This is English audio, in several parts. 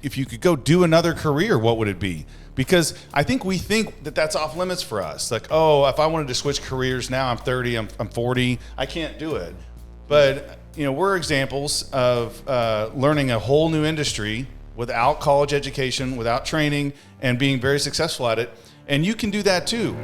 you could go do another career, what would it be? Because I think we think that that's off limits for us. Like, oh, if I wanted to switch careers now, I'm 30, I'm 40, I can't do it. But we're examples of learning a whole new industry without college education, without training, and being very successful at it. And you can do that too.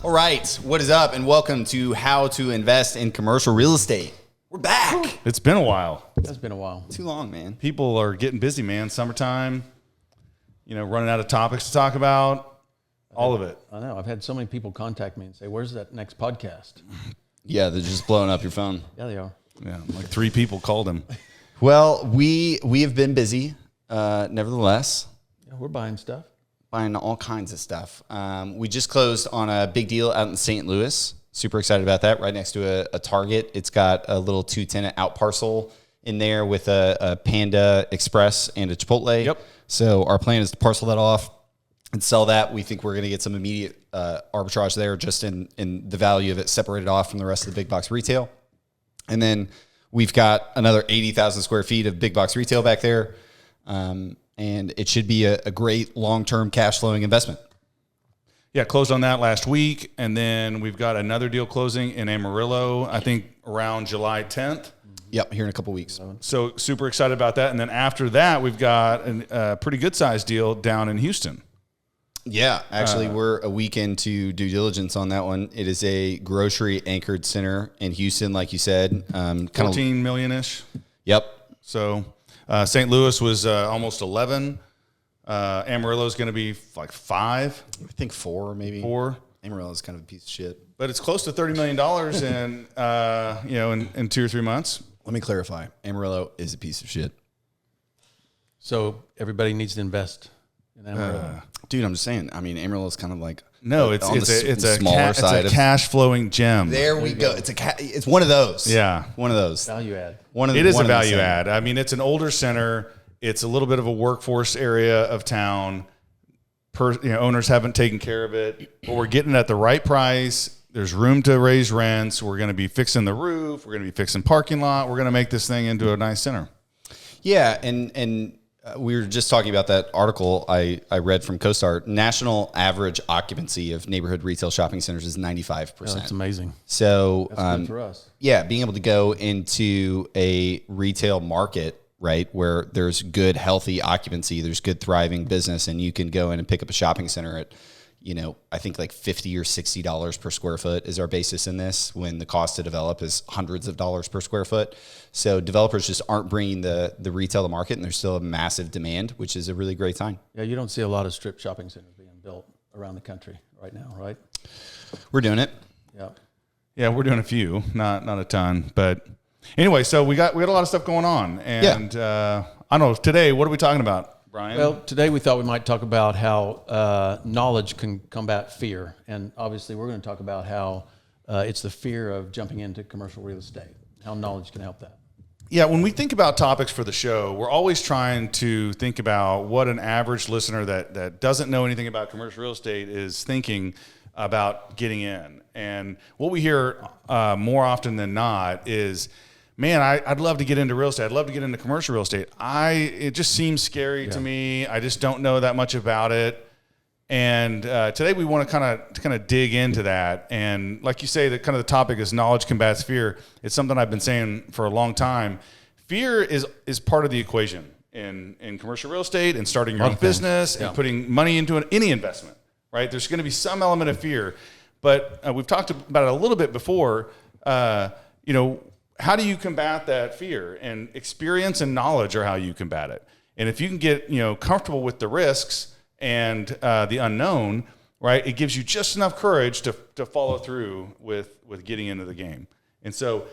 All right, what is up, and welcome to How to Invest in Commercial Real Estate. We're back. It's been a while. It's been a while. Too long, man. People are getting busy, man. Summertime, running out of topics to talk about, all of it. I know. I've had so many people contact me and say, where's that next podcast? Yeah, they're just blowing up your phone. Yeah, they are. Yeah, like 3 people called him. Well, we have been busy, nevertheless. Yeah, we're buying stuff. Buying all kinds of stuff. We just closed on a big deal out in St. Louis. Super excited about that. Right next to a Target. It's got a little 2-tenant out parcel in there with a Panda Express and a Chipotle. Yep. So our plan is to parcel that off and sell that. We think we're going to get some immediate arbitrage there just in the value of it separated off from the rest of the big box retail. And then we've got another 80,000 square feet of big box retail back there. And it should be a great long-term cash flowing investment. Yeah, closed on that last week. And then we've got another deal closing in Amarillo, I think around July 10th. Yep, here in a couple weeks. So super excited about that. And then after that, we've got a pretty good sized deal down in Houston. Yeah, actually, we're a week into due diligence on that one. It is a grocery anchored center in Houston, like you said. 14 million-ish. Yep. So St. Louis was almost 11. Amarillo is going to be like 5. I think 4, maybe. 4. Amarillo is kind of a piece of shit. But it's close to $30 million in 2 or 3 months. Let me clarify. Amarillo is a piece of shit. So everybody needs to invest in Amarillo. Dude, I'm just saying. I mean, Amarillo is kind of like it's a smaller cash flowing gem. There we go. It's one of those. Yeah, one of those. Value add. It is a value add. I mean, it's an older center. It's a little bit of a workforce area of town. Owners haven't taken care of it, but we're getting it at the right price. There's room to raise rents. We're going to be fixing the roof. We're going to be fixing parking lot. We're going to make this thing into a nice center. Yeah, and we were just talking about that article I read from CoStar. National average occupancy of neighborhood retail shopping centers is 95%. Oh, that's amazing. So that's good for us. Yeah, being able to go into a retail market, right, where there's good, healthy occupancy, there's good, thriving business, and you can go in and pick up a shopping center at, I think like $50 or $60 per square foot is our basis in this, when the cost to develop is hundreds of dollars per square foot. So developers just aren't bringing the retail to market, and there's still a massive demand, which is a really great sign. Yeah, you don't see a lot of strip shopping centers being built around the country right now, right? We're doing it. Yeah. Yeah, we're doing a few, not a ton, but anyway. So we got a lot of stuff going on, and I don't know. Today, what are we talking about, Brian? Well, today we thought we might talk about how knowledge can combat fear, and obviously we're going to talk about how it's the fear of jumping into commercial real estate, how knowledge can help that. Yeah, when we think about topics for the show, we're always trying to think about what an average listener that doesn't know anything about commercial real estate is thinking about getting in. And what we hear more often than not is, man, I'd love to get into real estate. I'd love to get into commercial real estate. It just seems scary to me. I just don't know that much about it. And today we want to kind of dig into that. And like you say, the topic is knowledge combats fear. It's something I've been saying for a long time. Fear is part of the equation in commercial real estate and starting your own business and putting money into any investment, right? There's going to be some element of fear. But we've talked about it a little bit before. How do you combat that fear? And experience and knowledge are how you combat it. And if you can get comfortable with the risks and the unknown, right, it gives you just enough courage to follow through with getting into the game. And so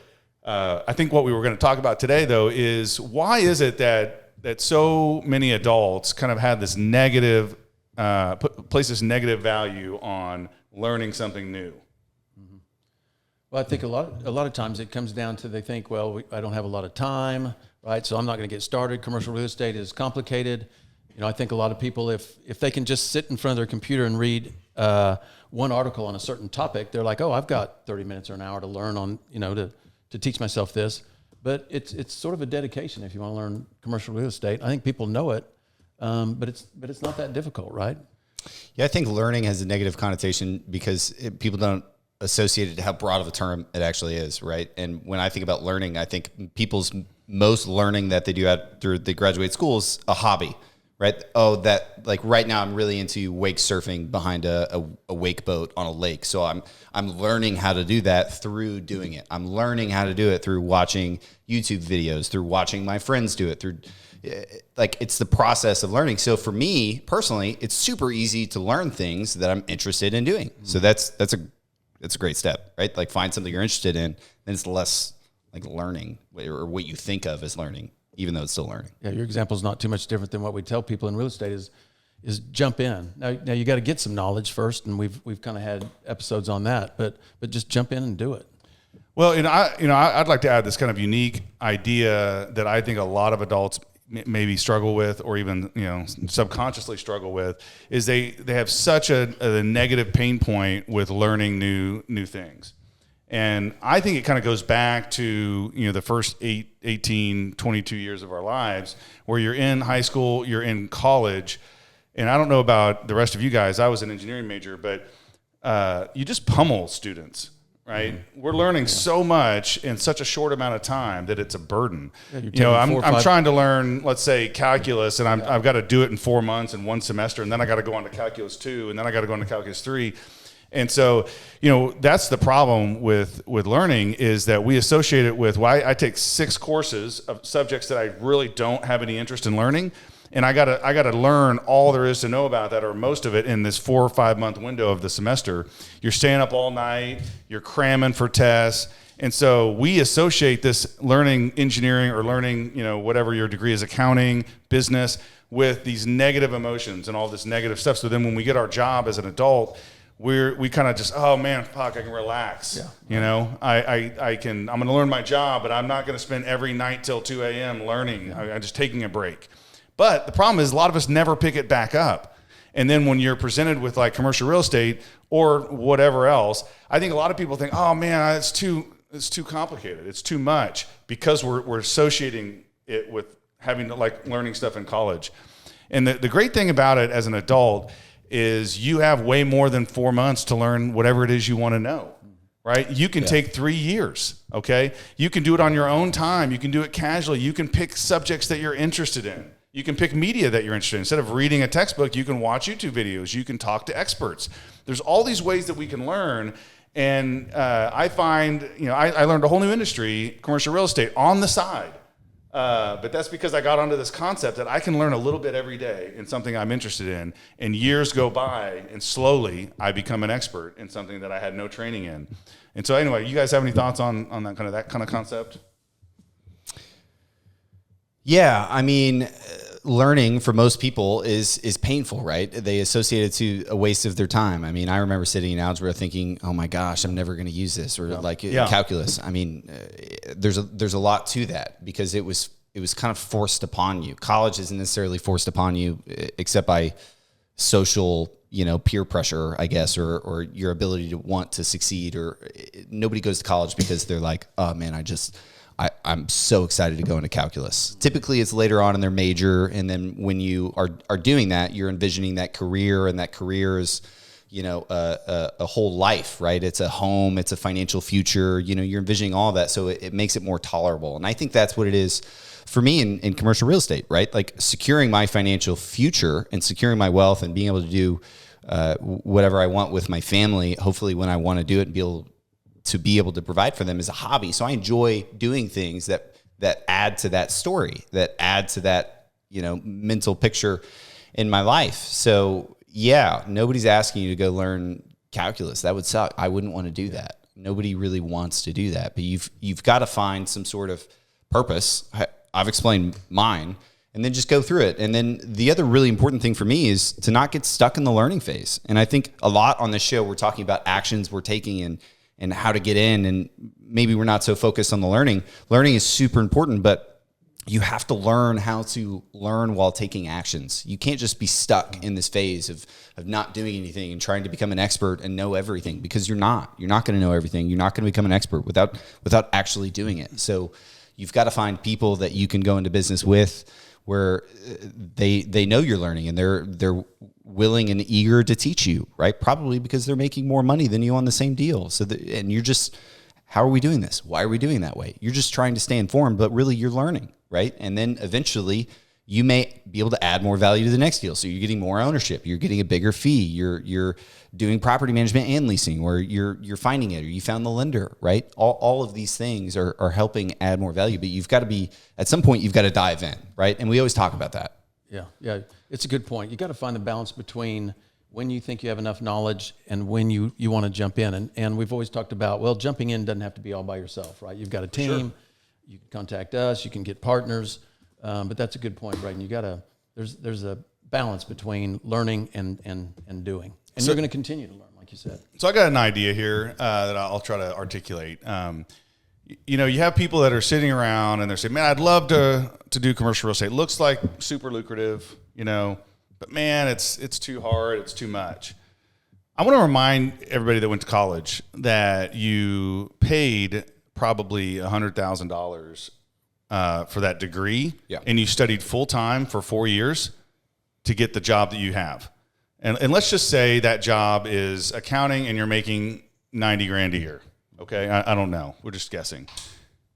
I think what we were going to talk about today, though, is why is it that so many adults kind of have this negative, place this negative value on learning something new? Mm-hmm. Well, I think a lot of times it comes down to they think, well, I don't have a lot of time, right? So I'm not going to get started. Commercial real estate is complicated. I think a lot of people, if they can just sit in front of their computer and read one article on a certain topic, they're like, oh, I've got 30 minutes or an hour to learn on, to teach myself this. But it's sort of a dedication if you want to learn commercial real estate. I think people know it, but it's not that difficult, right? Yeah, I think learning has a negative connotation because people don't associate it to how broad of a term it actually is, right? And when I think about learning, I think people's most learning that they do through the graduate school is a hobby, right? Oh, that like right now I'm really into wake surfing behind a wake boat on a lake. So I'm learning how to do that through doing it. I'm learning how to do it through watching YouTube videos, through watching my friends do it, through like it's the process of learning. So for me personally, it's super easy to learn things that I'm interested in doing. So that's a great step, right? Like find something you're interested in, then it's less like learning or what you think of as learning, even though it's still learning. Yeah, your example is not too much different than what we tell people in real estate is jump in. Now you got to get some knowledge first, and we've kind of had episodes on that, but just jump in and do it. Well, I'd like to add this kind of unique idea that I think a lot of adults maybe struggle with, or even subconsciously struggle with, is they have such a negative pain point with learning new things. And I think it kind of goes back to the first 18, 22 years of our lives, where you're in high school, you're in college, and I don't know about the rest of you guys. I was an engineering major, but you just pummel students. Right, we're learning so much in such a short amount of time that it's a burden. Yeah, I'm trying to learn, let's say, calculus, and I've got to do it in 4 months and one semester, and then I got to go on to calculus 2, and then I got to go on to calculus 3. And so, that's the problem with learning, is that we associate it with, well, I take 6 courses of subjects that I really don't have any interest in learning. And I gotta learn all there is to know about that, or most of it, in this 4 or 5 month window of the semester. You're staying up all night, you're cramming for tests. And so we associate this learning engineering or learning, whatever your degree is, accounting, business, with these negative emotions and all this negative stuff. So then when we get our job as an adult, we kind of just, oh man, fuck, I can relax. Yeah. I'm going to learn my job, but I'm not going to spend every night till 2 a.m. learning. Yeah. I'm just taking a break. But the problem is a lot of us never pick it back up. And then when you're presented with like commercial real estate or whatever else, I think a lot of people think, oh man, it's too complicated. It's too much, because we're associating it with having to like learning stuff in college. And the great thing about it as an adult is you have way more than 4 months to learn whatever it is you want to know. Right? You can take 3 years. Okay. You can do it on your own time. You can do it casually. You can pick subjects that you're interested in. You can pick media that you're interested in. Instead of reading a textbook, you can watch YouTube videos. You can talk to experts. There's all these ways that we can learn. And I find, I learned a whole new industry, commercial real estate, on the side. But that's because I got onto this concept that I can learn a little bit every day in something I'm interested in. And years go by, and slowly I become an expert in something that I had no training in. And so anyway, you guys have any thoughts on that kind of concept? Yeah, I mean, learning for most people is painful, right? They associate it to a waste of their time. I mean, I remember sitting in algebra thinking, "Oh my gosh, I'm never going to use this," or calculus. I mean, there's a lot to that, because it was kind of forced upon you. College isn't necessarily forced upon you, except by social, peer pressure, I guess, or your ability to want to succeed. Or nobody goes to college because they're like, "Oh man, I'm so excited to go into calculus." Typically, it's later on in their major, and then when you are doing that, you're envisioning that career, and that career is, a whole life, right? It's a home, it's a financial future. You're envisioning all that, so it makes it more tolerable. And I think that's what it is for me in commercial real estate, right? Like securing my financial future and securing my wealth and being able to do whatever I want with my family, hopefully when I want to do it, and be able to provide for them, is a hobby. So I enjoy doing things that add to that story, that add to that, mental picture in my life. So yeah, nobody's asking you to go learn calculus. That would suck. I wouldn't want to do that. Nobody really wants to do that, but you've got to find some sort of purpose. I've explained mine, and then just go through it. And then the other really important thing for me is to not get stuck in the learning phase. And I think a lot on this show, we're talking about actions we're taking and how to get in, and maybe we're not so focused on the learning. Learning is super important, but you have to learn how to learn while taking actions. You can't just be stuck in this phase of not doing anything and trying to become an expert and know everything, because you're not. You're not going to know everything. You're not going to become an expert without actually doing it. So you've got to find people that you can go into business with where they know you're learning and they're willing and eager to teach you, right? Probably because they're making more money than you on the same deal. And you're just, how are we doing this? Why are we doing that way? You're just trying to stay informed, but really you're learning, right? And then eventually you may be able to add more value to the next deal. So you're getting more ownership, you're getting a bigger fee, you're doing property management and leasing, or you're finding it, or you found the lender, right? All of these things are helping add more value, but you've got to be, at some point you've got to dive in, right? And we always talk about that. Yeah, it's a good point. You got to find the balance between when you think you have enough knowledge and when you want to jump in. And we've always talked about, well, jumping in doesn't have to be all by yourself, right? You've got a team. Sure. You can contact us. You can get partners. But that's a good point, right? And you got to, there's a balance between learning and doing. And you're going to continue to learn, like you said. So I got an idea here that I'll try to articulate. You have people that are sitting around and they're saying, man, I'd love to do commercial real estate. Looks like super lucrative, but man, it's too hard. It's too much. I want to remind everybody that went to college that you paid probably $100,000 for that degree. Yeah. And you studied full time for 4 years to get the job that you have. And let's just say that job is accounting and you're making $90,000 a year. Okay. I don't know. We're just guessing.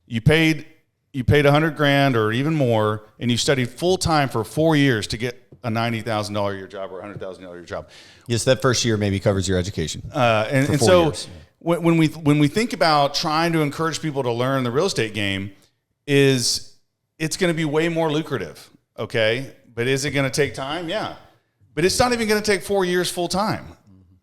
You paid $100,000 or even more, and you studied full time for 4 year to get a $90,000 a year job or $100,000 a year job. Yes. That first year maybe covers your education. And so when we think about trying to encourage people to learn the real estate game, it's going to be way more lucrative. Okay. But is it going to take time? Yeah. But it's not even going to take 4 years full time.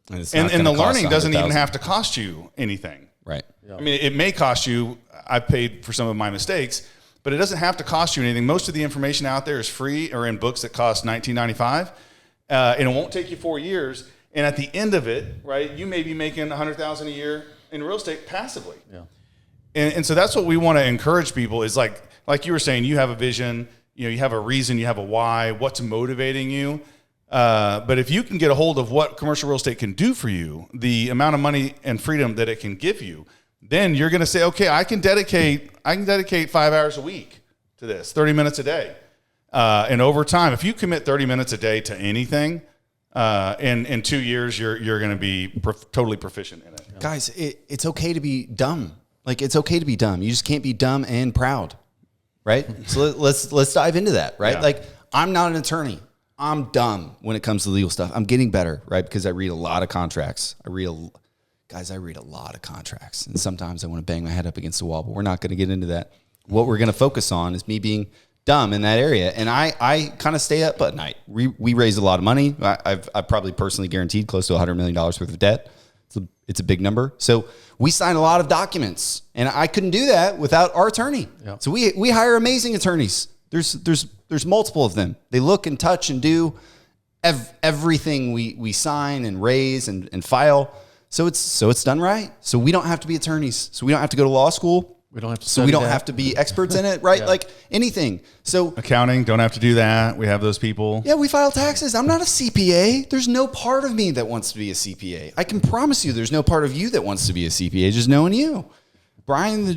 And the learning doesn't even have to cost you anything. Right. Yeah. I mean, it may cost you, I paid for some of my mistakes, but it doesn't have to cost you anything. Most of the information out there is free or in books that cost $19.95. And it won't take you 4 years. And at the end of it, right, you may be making $100,000 a year in real estate passively. Yeah. And so that's what we want to encourage people is like you were saying, you have a vision, you have a reason, you have a why, what's motivating you. But if you can get a hold of what commercial real estate can do for you, the amount of money and freedom that it can give you, then you're going to say, okay, I can dedicate 5 hours a week to this, 30 minutes a day. And over time, if you commit 30 minutes a day to anything, in 2 years, you're going to be totally proficient in it. Guys, it's okay to be dumb. Like, it's okay to be dumb. You just can't be dumb and proud, right? So let's dive into that, right? Yeah. Like, I'm not an attorney. I'm dumb when it comes to legal stuff. I'm getting better, right? Because I read a lot of contracts. I read a lot of contracts. And sometimes I want to bang my head up against the wall, but we're not going to get into that. What we're going to focus on is me being dumb in that area. And I kind of stay up at night. We raise a lot of money. I've probably personally guaranteed close to $100 million worth of debt. It's a big number. So we sign a lot of documents, and I couldn't do that without our attorney. Yep. So we hire amazing attorneys. There's multiple of them. They look and touch and do everything we sign and raise and file. So it's done right. So we don't have to be attorneys. So we don't have to go to law school. We don't have to. So we don't have to be experts in it, right? Yeah. Like anything. So accounting, don't have to do that. We have those people. Yeah, we file taxes. I'm not a CPA. There's no part of me that wants to be a CPA. I can promise you, there's no part of you that wants to be a CPA. Just knowing you. Brian's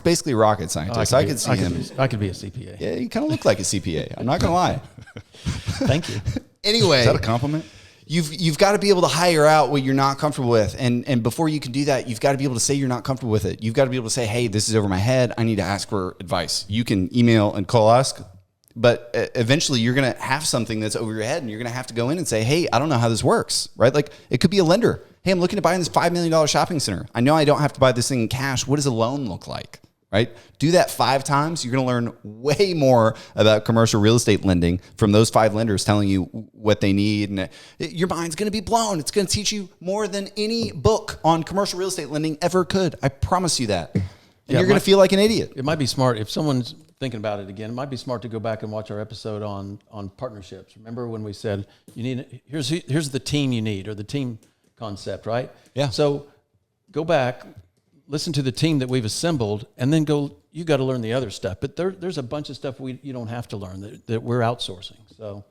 basically a rocket scientist. I could see him. I could be a CPA. Yeah, you kind of look like a CPA. I'm not gonna lie. Thank you. Anyway, is that a compliment? You've got to be able to hire out what you're not comfortable with, and before you can do that, you've got to be able to say you're not comfortable with it. You've got to be able to say, hey, this is over my head. I need to ask for advice. You can email and call us, but eventually you're gonna have something that's over your head, and you're gonna have to go in and say, hey, I don't know how this works, right? Like it could be a lender. Hey, I'm looking to buy this $5 million shopping center. I know I don't have to buy this thing in cash. What does a loan look like? Right? Do that 5 times. You're going to learn way more about commercial real estate lending from those 5 lenders telling you what they need. And your mind's going to be blown. It's going to teach you more than any book on commercial real estate lending ever could. I promise you that. And you're going to feel like an idiot. It might be smart if someone's thinking about it again. It might be smart to go back and watch our episode on partnerships. Remember when we said here's the team you need, or the team concept, right? Yeah. So go back, listen to the team that we've assembled, and then go you got to learn the other stuff. But there's a bunch of stuff you don't have to learn that we're outsourcing. So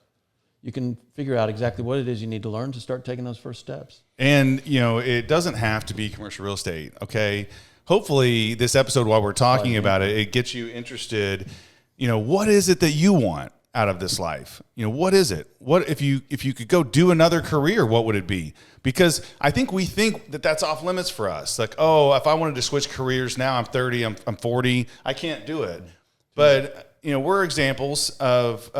you can figure out exactly what it is you need to learn to start taking those first steps. And, it doesn't have to be commercial real estate, okay? Hopefully this episode, while we're talking about it, it gets you interested. What is it that you want out of this life? What is it? What if you could go do another career, what would it be? Because I think we think that that's off limits for us. Like, oh, if I wanted to switch careers now, I'm 30, I'm 40, I can't do it. But, we're examples of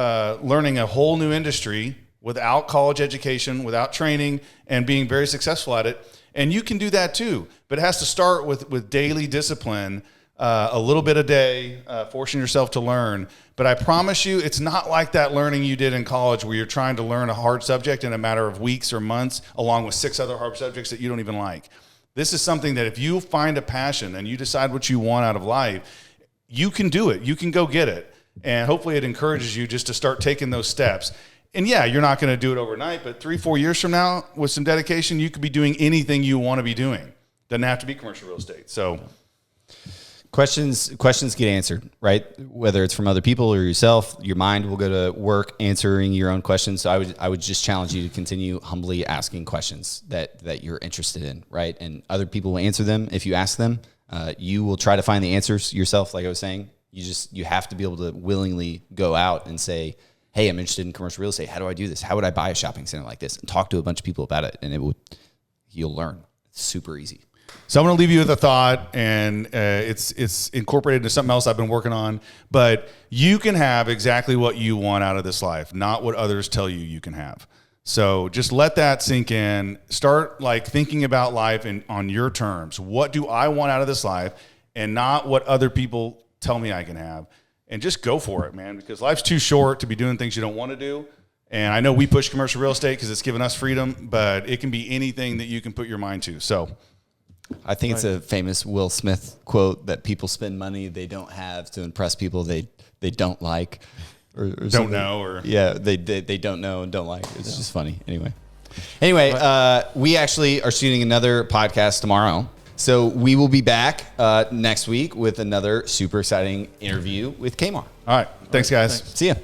learning a whole new industry without college education, without training, and being very successful at it. And you can do that too, but it has to start with daily discipline, a little bit a day, forcing yourself to learn. But I promise you, it's not like that learning you did in college where you're trying to learn a hard subject in a matter of weeks or months, along with 6 other hard subjects that you don't even like. This is something that if you find a passion and you decide what you want out of life, you can do it. You can go get it. And hopefully it encourages you just to start taking those steps. And yeah, you're not going to do it overnight, but 3-4 years from now, with some dedication, you could be doing anything you want to be doing. Doesn't have to be commercial real estate. So questions get answered, right? Whether it's from other people or yourself, your mind will go to work answering your own questions. So I would just challenge you to continue humbly asking questions that you're interested in, right? And other people will answer them if you ask them. You will try to find the answers yourself, like I was saying. You have to be able to willingly go out and say, hey, I'm interested in commercial real estate. How do I do this? How would I buy a shopping center like this? And talk to a bunch of people about it, and you'll learn. It's super easy. So I'm going to leave you with a thought, and it's incorporated into something else I've been working on. But you can have exactly what you want out of this life, not what others tell you can have. So just let that sink in. Start thinking about life on your terms. What do I want out of this life, and not what other people tell me I can have. And just go for it, man, because life's too short to be doing things you don't want to do. And I know we push commercial real estate because it's given us freedom, but it can be anything that you can put your mind to. So I think it's a famous Will Smith quote that people spend money they don't have to impress people they don't like or don't know. Or yeah, they don't know and don't like. It's just funny. Anyway, we actually are shooting another podcast tomorrow. So we will be back next week with another super exciting interview with Kmart. All right. Thanks, guys. See ya.